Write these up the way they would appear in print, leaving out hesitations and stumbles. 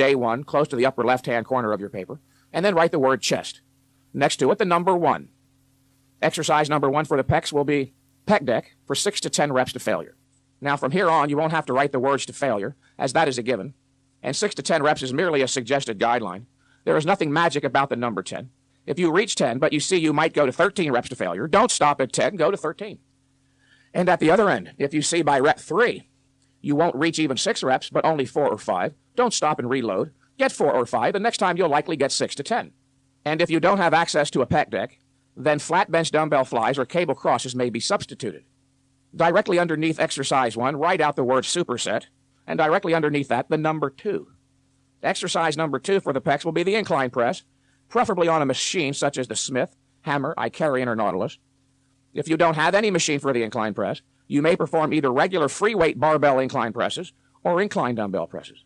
day 1, close to the upper left-hand corner of your paper, and then write the word chest. Next to it, the number 1. Exercise number 1 for the pecs will be pec deck for 6 to 10 reps to failure. Now, from here on, you won't have to write the words to failure, as that is a given, and 6 to 10 reps is merely a suggested guideline. There is nothing magic about the number 10. If you reach 10, but you see you might go to 13 reps to failure, don't stop at 10, go to 13. And at the other end, if you see by rep 3, you won't reach even 6 reps, but only 4 or 5, don't stop and reload. Get 4 or 5, the next time you'll likely get 6 to 10. And if you don't have access to a pec deck, then flat bench dumbbell flies or cable crosses may be substituted. Directly underneath exercise 1, write out the word superset, and directly underneath that, the number 2. Exercise number 2 for the pecs will be the incline press, preferably on a machine such as the Smith, Hammer, Icarian, or Nautilus. If you don't have any machine for the incline press, you may perform either regular free weight barbell incline presses or incline dumbbell presses.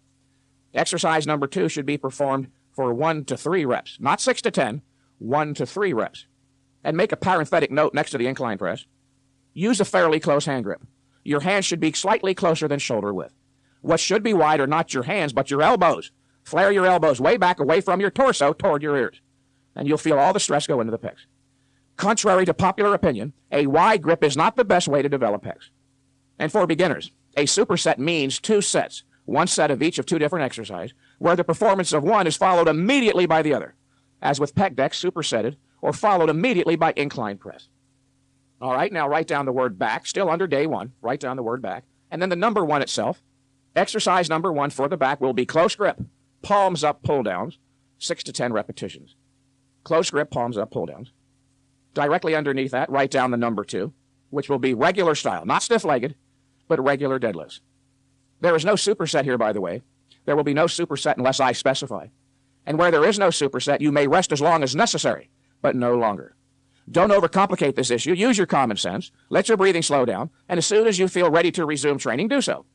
Exercise number 2 should be performed for 1 to 3 reps, not 6 to 10, 1 to 3 reps. And make a parenthetic note next to the incline press. Use a fairly close hand grip. Your hands should be slightly closer than shoulder width. What should be wide are not your hands, but your elbows. Flare your elbows way back away from your torso toward your ears, and you'll feel all the stress go into the pecs. Contrary to popular opinion, a wide grip is not the best way to develop pecs. And for beginners, a superset means 2 sets, 1 set of each of 2 different exercises, where the performance of one is followed immediately by the other, as with pec deck supersetted, or followed immediately by incline press. All right, now write down the word back, still under day 1, write down the word back, and then the number 1 itself. Exercise number 1 for the back will be close grip, palms up, pull downs, 6 to 10 repetitions. Close grip, palms up, pull downs. Directly underneath that, write down the number 2, which will be regular style, not stiff-legged, but regular deadlifts. There is no superset here, by the way. There will be no superset unless I specify. And where there is no superset, you may rest as long as necessary, but no longer. Don't overcomplicate this issue. Use your common sense. Let your breathing slow down, and as soon as you feel ready to resume training, do so.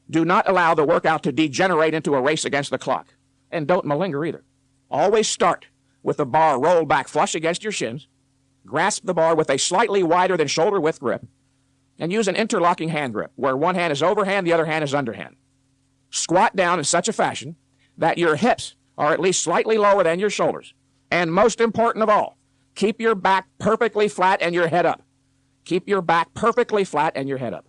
Do not allow the workout to degenerate into a race against the clock. And don't malinger either. Always start with the bar rolled back flush against your shins. Grasp the bar with a slightly wider than shoulder width grip. And use an interlocking hand grip, where one hand is overhand, the other hand is underhand. Squat down in such a fashion that your hips are at least slightly lower than your shoulders. And most important of all, keep your back perfectly flat and your head up. Keep your back perfectly flat and your head up.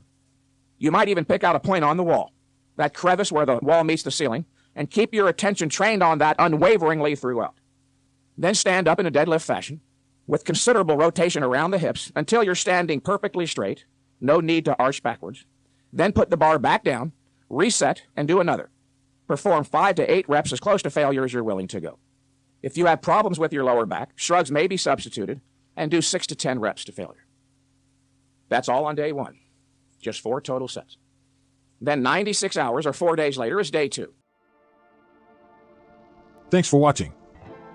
You might even pick out a point on the wall, that crevice where the wall meets the ceiling, and keep your attention trained on that unwaveringly throughout. Then stand up in a deadlift fashion with considerable rotation around the hips until you're standing perfectly straight, no need to arch backwards. Then put the bar back down, reset, and do another. Perform 5 to 8 reps as close to failure as you're willing to go. If you have problems with your lower back, shrugs may be substituted, and do 6 to 10 reps to failure. That's all on day 1. Just 4 total sets. Then 96 hours or 4 days later is day 2. Thanks for watching.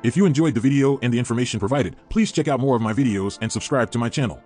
If you enjoyed the video and the information provided, please check out more of my videos and subscribe to my channel.